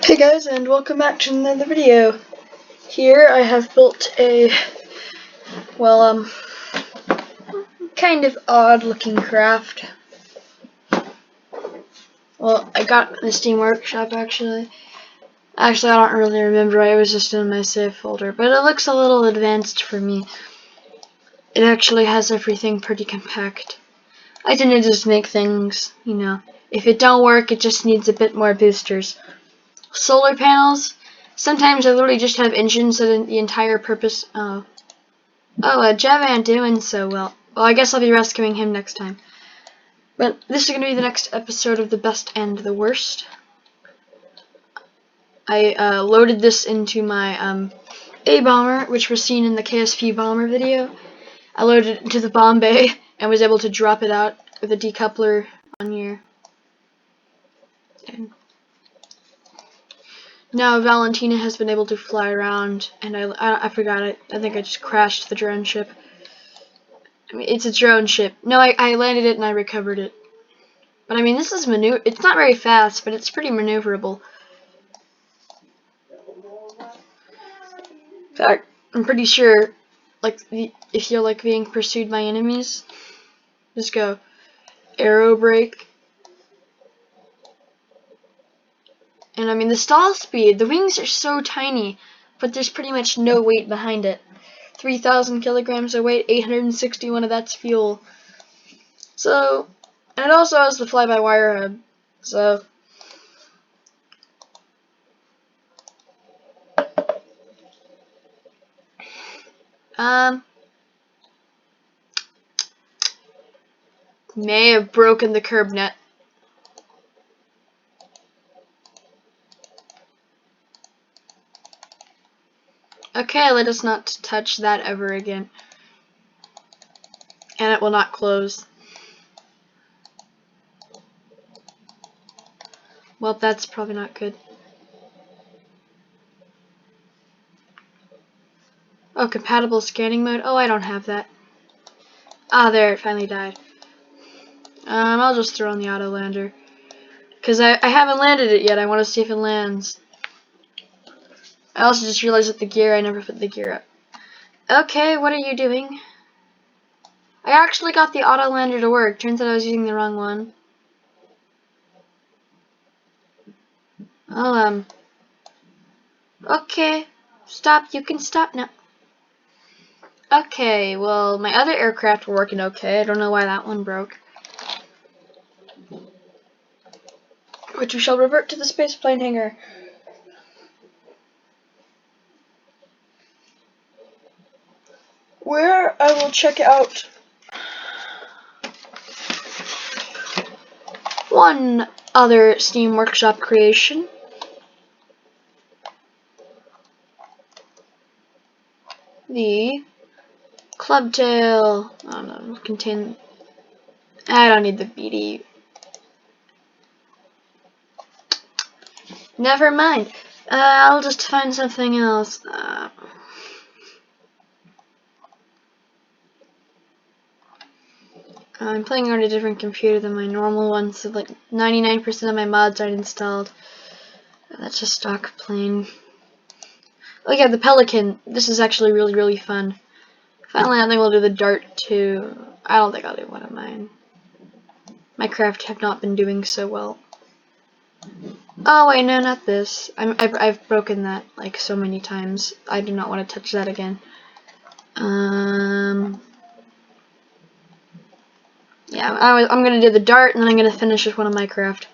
Hey guys, and welcome back to another video. Here I have built a, kind of odd looking craft. Well, I got in the Steam Workshop actually. I don't really remember, it was just in my save folder, but it looks a little advanced for me. It actually has everything pretty compact. I tend to just make things, if it don't work, it just needs a bit more boosters. Solar panels, sometimes I literally just have engines that the entire purpose. Javan doing so well. Well, I guess I'll be rescuing him next time. But this is going to be the next episode of the best and the worst. I loaded this into my A-bomber, which was seen in the KSP bomber video. I loaded it into the bomb bay and was able to drop it out with a decoupler on here. And now Valentina has been able to fly around, and I forgot it. I think I just crashed the drone ship. I mean, it's a drone ship. No, I landed it and I recovered it. But I mean, this is it's not very fast, but it's pretty maneuverable. In fact, I'm pretty sure, if you're being pursued by enemies, just go arrow brake. And I mean, the stall speed, the wings are so tiny, but there's pretty much no weight behind it. 3,000 kilograms of weight, 861 of that's fuel. So, and it also has the fly-by-wire hub. So, may have broken the curb net. Okay, let us not touch that ever again. And it will not close. Well, that's probably not good. Oh, compatible scanning mode? Oh, I don't have that. Ah, there, it finally died. I'll just throw on the auto lander. Because I haven't landed it yet, I want to see if it lands. I also just realized that I never put the gear up. Okay, what are you doing? I actually got the auto lander to work. Turns out I was using the wrong one. Oh, okay. Stop, you can stop now. Okay, well, my other aircraft were working okay. I don't know why that one broke. Which we shall revert to the spaceplane hangar. Where I will check out one other Steam Workshop creation. The Clubtail. Oh no, contain. I don't need the BD. Never mind. I'll just find something else. I'm playing on a different computer than my normal one, so 99% of my mods aren't installed. That's just stock plane. Oh yeah, the Pelican. This is actually really, really fun. Finally, I think we'll do the Dart too. I don't think I'll do one of mine. My craft have not been doing so well. Oh wait, no, not this. I've broken that like so many times. I do not want to touch that again. Yeah, I'm gonna do the Dart, and then I'm gonna finish with one of my craft.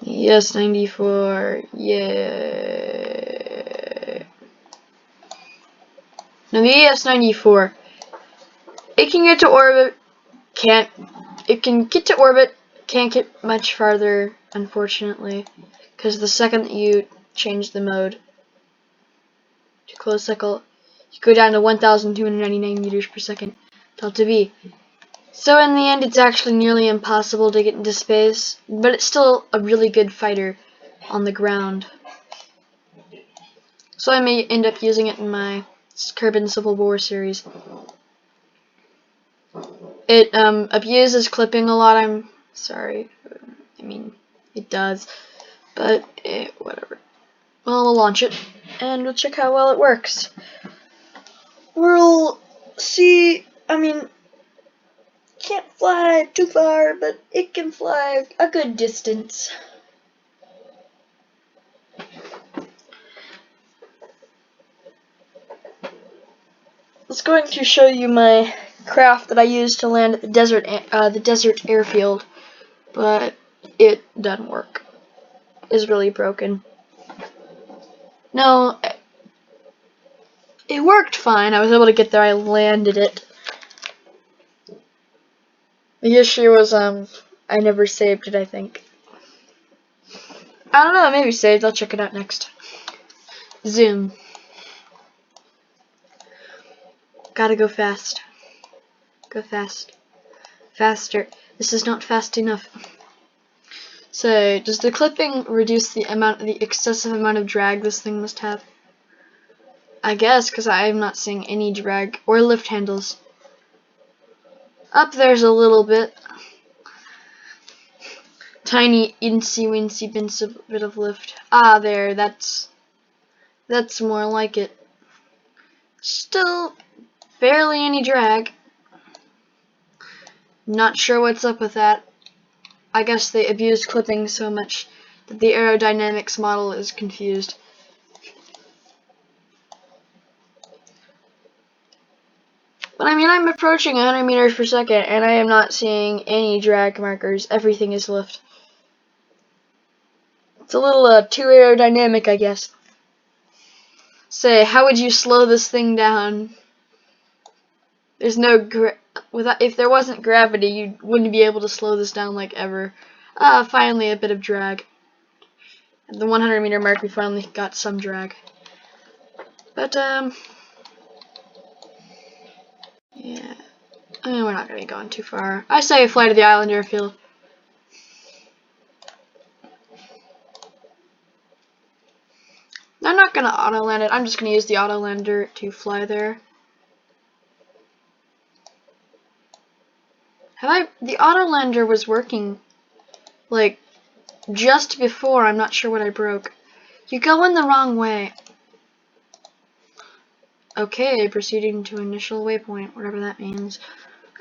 Yes, 94. Yeah. Now the ES-94. It can get to orbit. It can get to orbit. Can't get much farther, unfortunately, because the second that you change the mode to closed cycle, you go down to 1,299 meters per second. Delta V. So in the end, it's actually nearly impossible to get into space, but it's still a really good fighter on the ground. So I may end up using it in my Kerbal Civil War series. It abuses clipping a lot. I'm sorry. I mean, it does. But, whatever. Well, we'll launch it, and we'll check how well it works. We'll see, I mean, can't fly too far, but it can fly a good distance. I was going to show you my craft that I used to land at the desert airfield, but it doesn't work. It's really broken. No, it worked fine. I was able to get there. I landed it. The issue was, I never saved it, I think. I don't know, maybe saved. I'll check it out next. Zoom. Gotta go fast. Go fast. Faster. This is not fast enough. So, does the clipping reduce the excessive amount of drag this thing must have? I guess, because I'm not seeing any drag or lift handles. Up there's a little bit. Tiny, incy-wincy bit of lift. Ah, there, that's more like it. Still, barely any drag. Not sure what's up with that. I guess they abused clipping so much that the aerodynamics model is confused. But I mean, I'm approaching 100 meters per second, and I am not seeing any drag markers. Everything is lift. It's a little too aerodynamic, I guess. Say, how would you slow this thing down? There's no if there wasn't gravity, you wouldn't be able to slow this down like ever. Finally a bit of drag. At the 100 meter mark, we finally got some drag. But yeah. I mean, we're not gonna be going too far. I say fly to the island airfield. I'm not gonna auto land it. I'm just gonna use the auto lander to fly there. The auto lander was working like just before. I'm not sure what I broke. You go in the wrong way. Okay, proceeding to initial waypoint, whatever that means.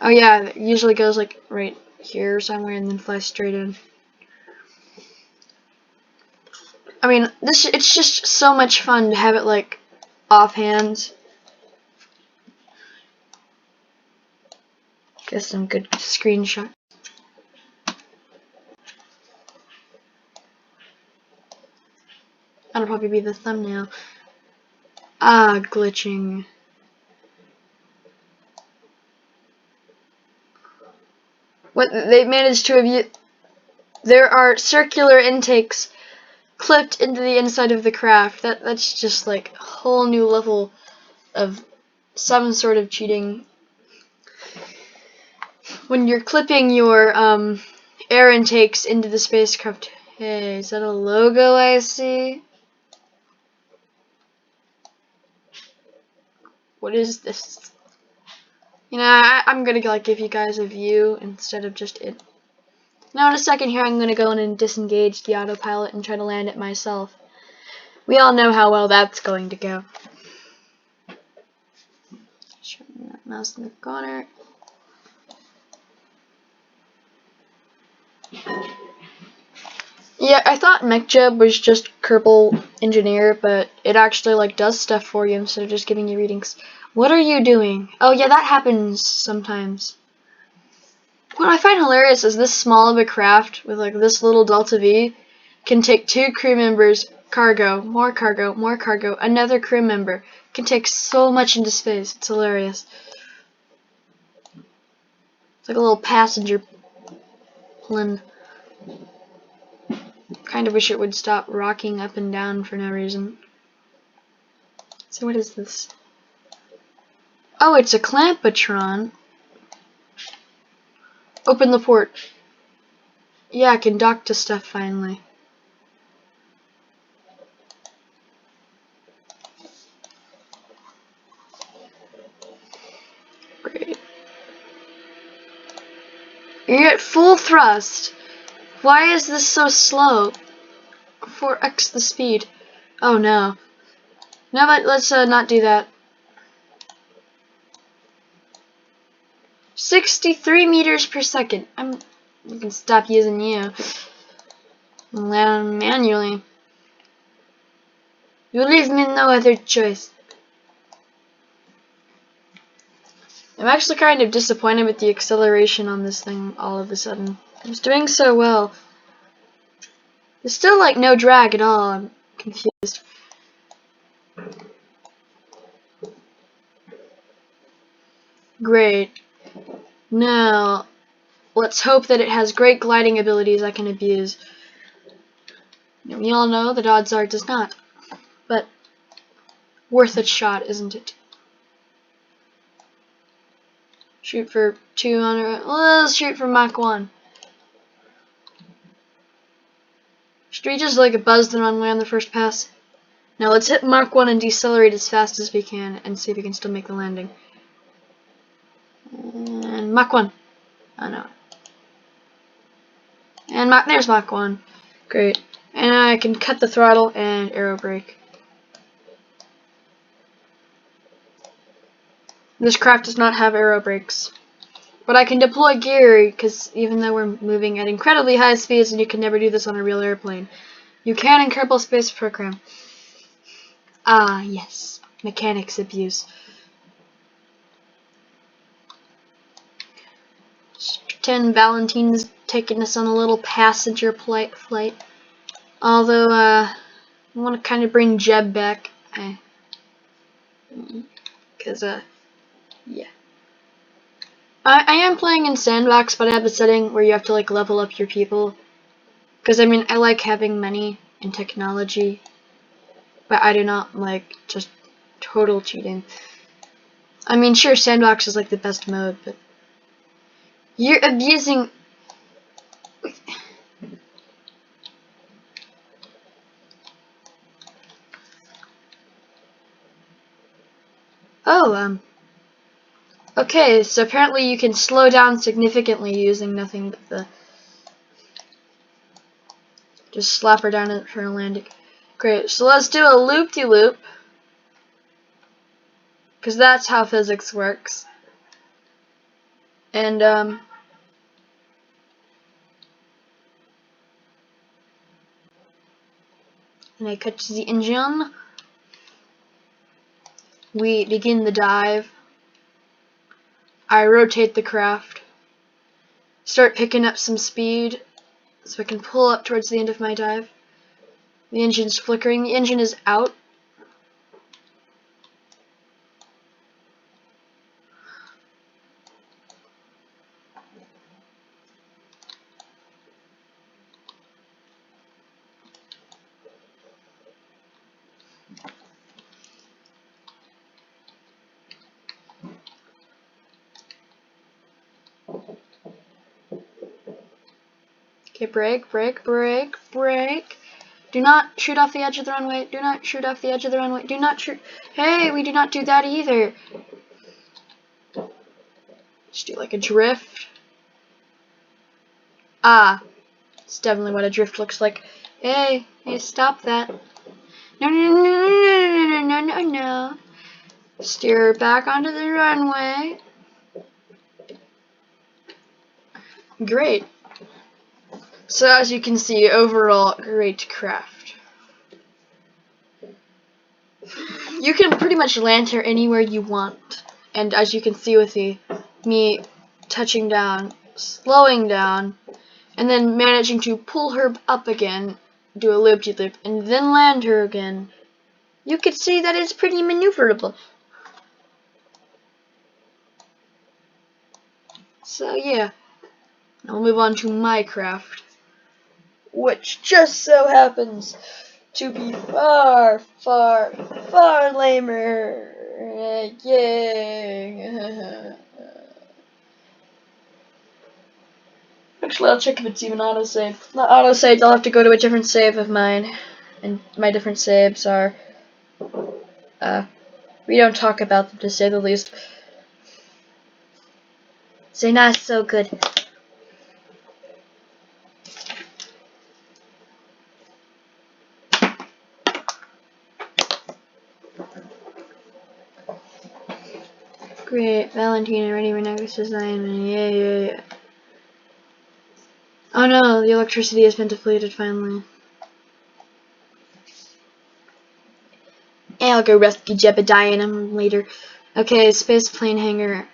Oh yeah, it usually goes like right here somewhere and then flies straight in. I mean, it's just so much fun to have it like offhand. Get some good screenshots. That'll probably be the thumbnail. Ah, glitching. What they managed to have there are circular intakes clipped into the inside of the craft. That's just like a whole new level of some sort of cheating. When you're clipping your air intakes into the spacecraft. Hey, is that a logo I see? What is this? You know, I'm gonna like give you guys a view instead of just it. Now in a second here, I'm gonna go in and disengage the autopilot and try to land it myself. We all know how well that's going to go. Shoving that mouse in the corner. Yeah, I thought MechJeb was just Kerbal Engineer, but it actually like does stuff for you instead of just giving you readings. What are you doing? Oh yeah, that happens sometimes. What I find hilarious is this small of a craft with like this little Delta V can take 2 crew members, cargo, more cargo, more cargo, another crew member. Can take so much into space. It's hilarious. It's like a little passenger plane. Kind of wish it would stop rocking up and down for no reason. So what is this? Oh, it's a Clampatron. Open the port. Yeah, I can dock to stuff finally. Great. You're at full thrust. Why is this so slow? 4x the speed. Oh no. No, but let's not do that. 63 meters per second. We can stop using you. Land manually. You leave me no other choice. I'm actually kind of disappointed with the acceleration on this thing all of a sudden. It's doing so well. There's still like no drag at all. I'm confused. Great. Now, let's hope that it has great gliding abilities I can abuse. We all know that odds are it does not. But worth a shot, isn't it? Shoot for 200. Let's shoot for Mach 1. Should we just like buzz the runway on the first pass? Now let's hit Mach 1 and decelerate as fast as we can and see if we can still make the landing. And Mach 1. Oh no. And there's Mach 1. Great. And I can cut the throttle and aero brake. This craft does not have aero brakes. But I can deploy gear, because even though we're moving at incredibly high speeds, and you can never do this on a real airplane, you can in Kerbal Space Program. Ah, yes. Mechanics abuse. Just pretend Valentine's taking us on a little passenger flight. Although, I want to kind of bring Jeb back. Because, yeah. I am playing in Sandbox, but I have a setting where you have to like level up your people. Because I mean, I like having money and technology, but I do not like just total cheating. I mean, sure, Sandbox is like the best mode, but you're abusing. Oh, okay, so apparently you can slow down significantly using nothing but the. Just slap her down for a landing. Great, so let's do a loop-de-loop. Because that's how physics works. And, and I cut to the engine. We begin the dive. I rotate the craft. Start picking up some speed so I can pull up towards the end of my dive. The engine's flickering. The engine is out. Okay, brake, brake, brake, brake. Do not shoot off the edge of the runway. Do not shoot off the edge of the runway. Do not shoot. Hey, we do not do that either. Just do like a drift. Ah, it's definitely what a drift looks like. Hey, stop that. No, no, no, no, no, no, no, no, no. Steer back onto the runway. Great. So as you can see, overall, great craft. You can pretty much land her anywhere you want. And as you can see with me touching down, slowing down, and then managing to pull her up again, do a loop-de-loop, and then land her again, you could see that it's pretty maneuverable. So yeah, I'll move on to my craft, which just so happens to be far, far, far lamer. Yay. Actually, I'll check if it's even autosaved. Not autosaved, I'll have to go to a different save of mine. And my different saves are, we don't talk about them to say the least. They're not so good. Great. Valentina, ready for next assignment. Yeah. Oh no, the electricity has been depleted finally. I'll go rescue Jebediah and him later. Okay, space plane hangar.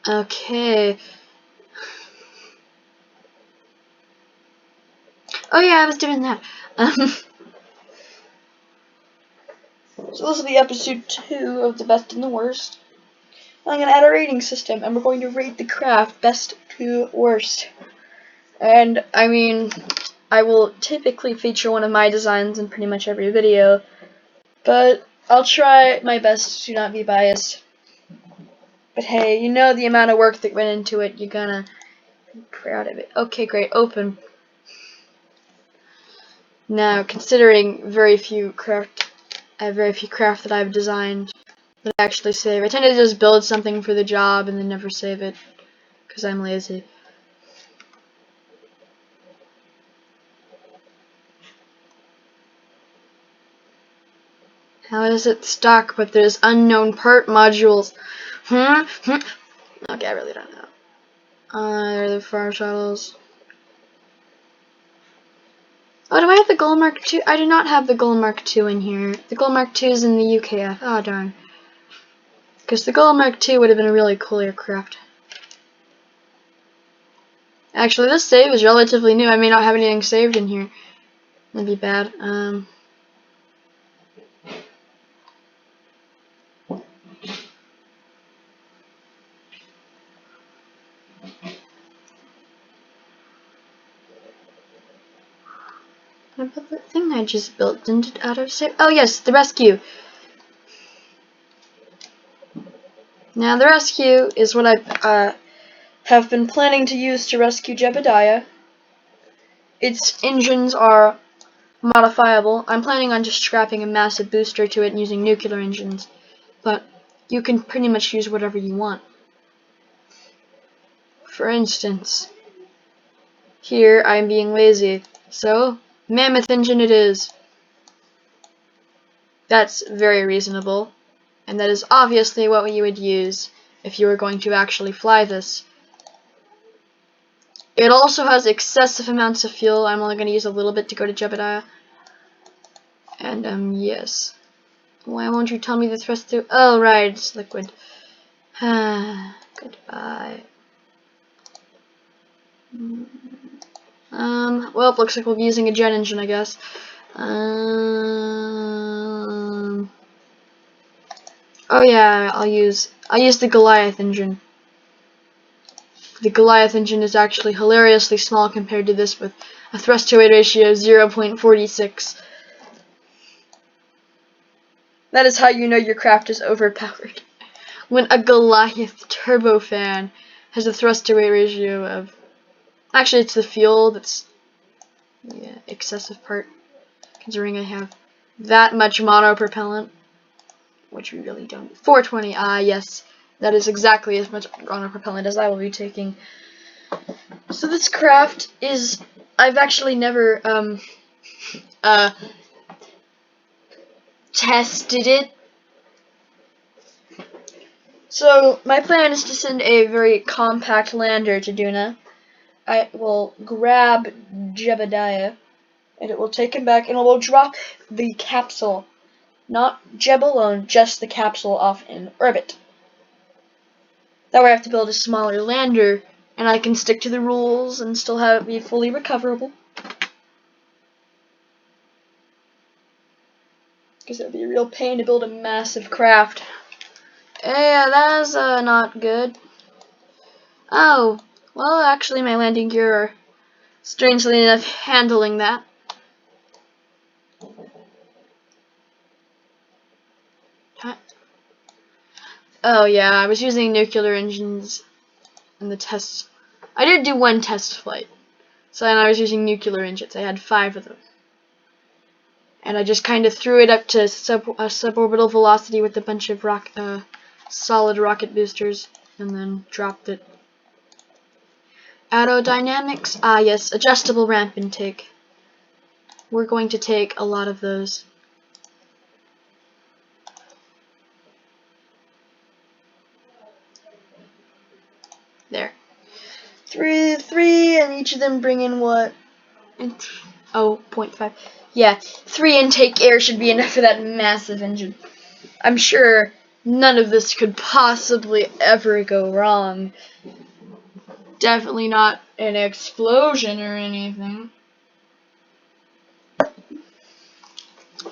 Okay. Oh yeah, I was doing that. So this will be episode 2 of the best and the worst. I'm gonna add a rating system, and we're going to rate the craft best to worst. And I mean, I will typically feature one of my designs in pretty much every video, but I'll try my best to not be biased. But hey, you know the amount of work that went into it, you're gonna be proud of it. Okay, great, open. Now, considering very few craft that I've designed that I actually save, I tend to just build something for the job and then never save it, because I'm lazy. How is it stuck, but there's unknown part modules? Okay, I really don't know. There are the far shuttles. Oh, do I have the Gold Mark II? I do not have the Gold Mark II in here. The Gold Mark II is in the UKF. Oh, darn. Because the Gold Mark II would have been a really cool aircraft. Actually, this save is relatively new. I may not have anything saved in here. That'd be bad. What about the thing I just built? Didn't it auto-save? Oh yes, the rescue. Now the rescue is what I have been planning to use to rescue Jebediah. Its engines are modifiable. I'm planning on just strapping a massive booster to it and using nuclear engines. But you can pretty much use whatever you want. For instance, here I'm being lazy. So, mammoth engine it is. That's very reasonable. And that is obviously what you would use if you were going to actually fly this. It also has excessive amounts of fuel. I'm only going to use a little bit to go to Jebediah. And, yes. Why won't you tell me the thrust through? Oh, right, it's liquid. Goodbye. Well, it looks like we'll be using a jet engine, I guess. Oh yeah, I'll use the Goliath engine. The Goliath engine is actually hilariously small compared to this, with a thrust-to-weight ratio of 0.46. That is how you know your craft is overpowered. When a Goliath turbofan has a thrust-to-weight ratio of... Actually, it's the fuel that's the excessive part, considering I have that much monopropellant, which we really don't. 420, yes. That is exactly as much monopropellant as I will be taking. So this craft is... I've actually never, tested it. So, my plan is to send a very compact lander to Duna. I will grab Jebediah, and it will take him back, and it will drop the capsule. Not Jeb alone, just the capsule off in orbit. That way I have to build a smaller lander, and I can stick to the rules and still have it be fully recoverable. Because it would be a real pain to build a massive craft. Yeah, that is not good. Oh, well, actually my landing gear are, strangely enough, handling that. Oh yeah, I was using nuclear engines in the tests. I did do one test flight. So then I was using nuclear engines. I had 5 of them. And I just kind of threw it up to suborbital velocity with a bunch of solid rocket boosters, and then dropped it. Aerodynamics? Ah yes, adjustable ramp intake. We're going to take a lot of those. Three, and each of them bring in what? 0.5. Yeah, 3 intake air should be enough for that massive engine. I'm sure none of this could possibly ever go wrong. Definitely not an explosion or anything.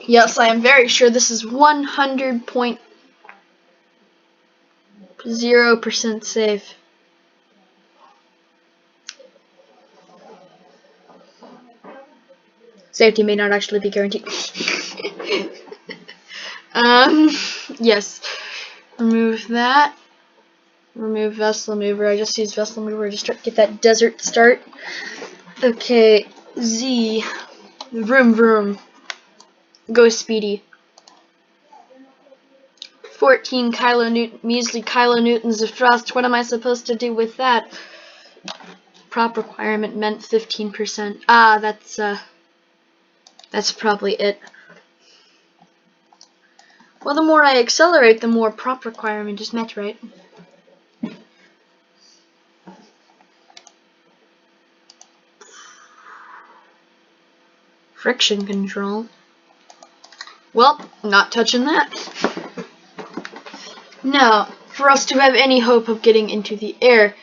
Yes, I am very sure this is 100.0% safe. Safety may not actually be guaranteed. Yes. Remove that. Remove vessel mover. I just used vessel mover to get that desert start. Okay, Z. Vroom vroom. Go speedy. 14 measly kilonewtons of thrust. What am I supposed to do with that? Prop requirement meant 15%. Ah, that's probably it. Well, the more I accelerate, the more prop requirement is met, right? Friction control. Well, not touching that. Now, for us to have any hope of getting into the air,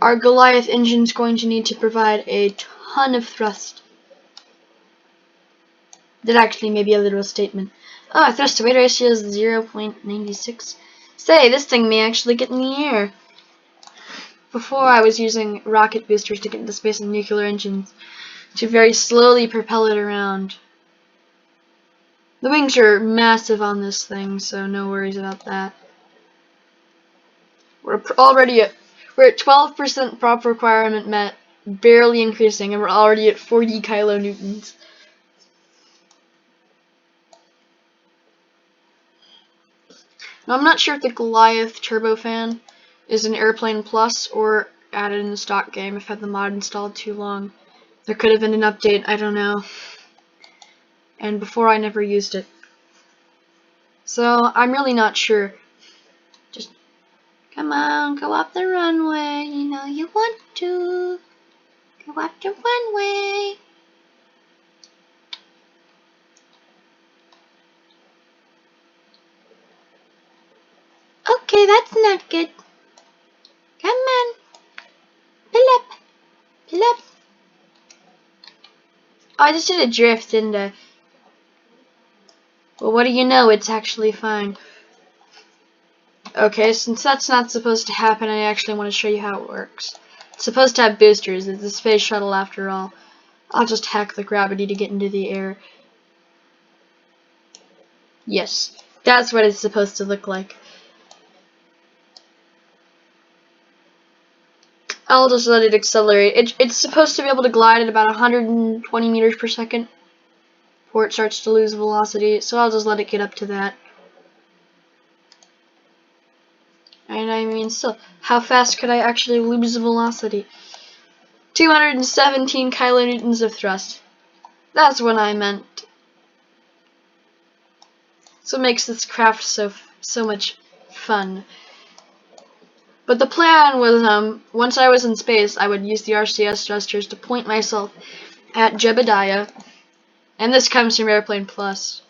our Goliath engine's going to need to provide a ton of thrust. That actually may be a literal statement. Oh, thrust to weight ratio is 0.96. Say, this thing may actually get in the air. Before, I was using rocket boosters to get into space and nuclear engines to very slowly propel it around. The wings are massive on this thing, so no worries about that. We're at 12% prop requirement met, barely increasing, and we're already at 40 kilonewtons. Now, I'm not sure if the Goliath turbofan is an Airplane Plus or added in the stock game. I've had the mod installed too long. There could have been an update, I don't know. And before I never used it. So, I'm really not sure. Just, come on, go up the runway. You know you want to. Go up the runway. Okay, that's not good. Come on. Pull up. Pull up. Oh, I just did a drift, didn't I? Well, what do you know? It's actually fine. Okay, since that's not supposed to happen, I actually want to show you how it works. It's supposed to have boosters. It's a space shuttle after all. I'll just hack the gravity to get into the air. Yes, that's what it's supposed to look like. I'll just let it accelerate. It's supposed to be able to glide at about 120 meters per second before it starts to lose velocity, so I'll just let it get up to that. And I mean, still, how fast could I actually lose velocity? 217 kilonewtons of thrust. That's what I meant. So it makes this craft so much fun. But the plan was, once I was in space, I would use the RCS thrusters to point myself at Jebediah. And this comes from Airplane Plus.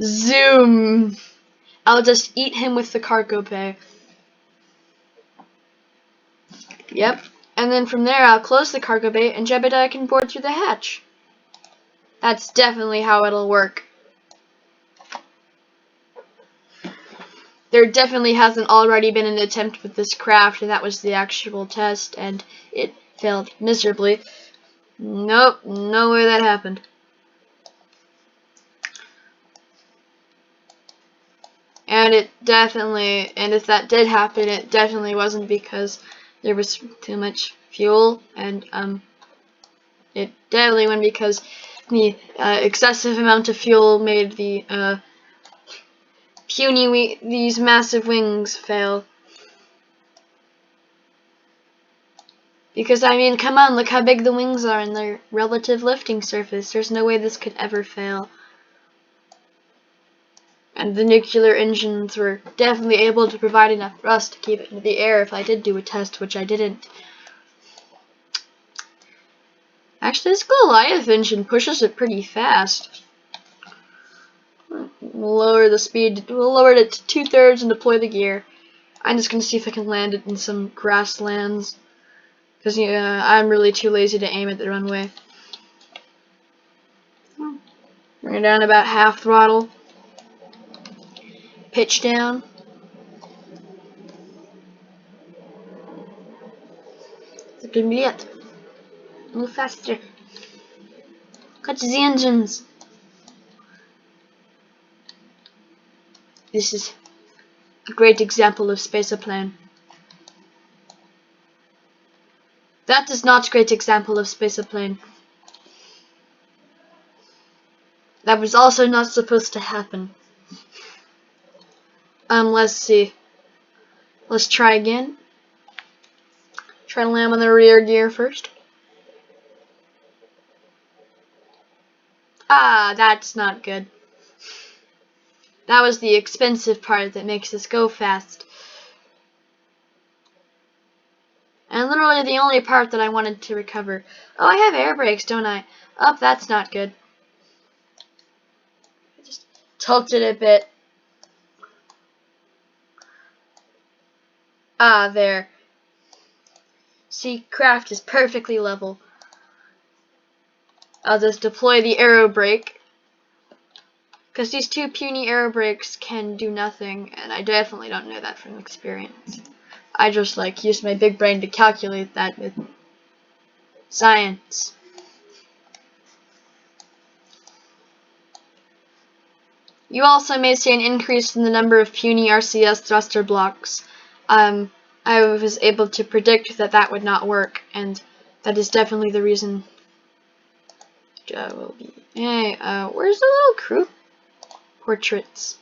Zoom! I'll just eat him with the cargo bay. Yep. And then from there, I'll close the cargo bay, and Jebediah can board through the hatch. That's definitely how it'll work. There definitely hasn't already been an attempt with this craft, and that was the actual test, and it failed miserably. Nope, no way that happened. And if that did happen, it definitely wasn't because there was too much fuel, and it definitely wasn't because the excessive amount of fuel made the these massive wings fail. Because, I mean, come on, look how big the wings are and their relative lifting surface. There's no way this could ever fail. And the nuclear engines were definitely able to provide enough thrust to keep it in the air if I did do a test, which I didn't. Actually, this Goliath engine pushes it pretty fast. We'll lower the speed. We'll lower it to 2/3 and deploy the gear. I'm just gonna see if I can land it in some grasslands, because I'm really too lazy to aim at the runway. Bring it down about half throttle. Pitch down. That can be it. Move faster. Catch the engines. This is a great example of spaceplane. That is not a great example of spaceplane. That was also not supposed to happen. Let's see. Let's try again. Try to land on the rear gear first. Ah, that's not good. That was the expensive part that makes this go fast. And literally the only part that I wanted to recover. Oh, I have air brakes, don't I? Oh, that's not good. I just tilted it a bit. Ah, there. See, craft is perfectly level. I'll just deploy the aero brake, because these two puny aero brakes can do nothing, and I definitely don't know that from experience. I just use my big brain to calculate that with science. You also may see an increase in the number of puny RCS thruster blocks. I was able to predict that that would not work, and that is definitely the reason. Will be. Hey, where's the little crew portraits?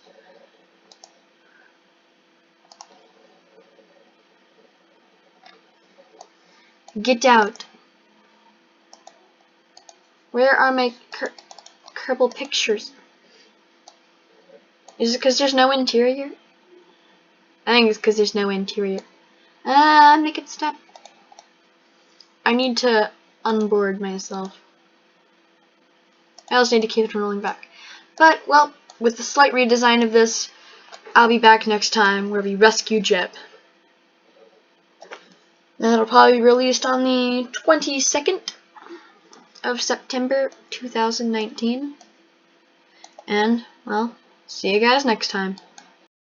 Get out. Where are my Kerbal pictures? Is it because there's no interior? I think it's because there's no interior. Make it stop. I need to unboard myself. I also need to keep it from rolling back. But, well, with the slight redesign of this, I'll be back next time where we rescue Jeb. That'll probably be released on the 22nd of September 2019. And, well, see you guys next time.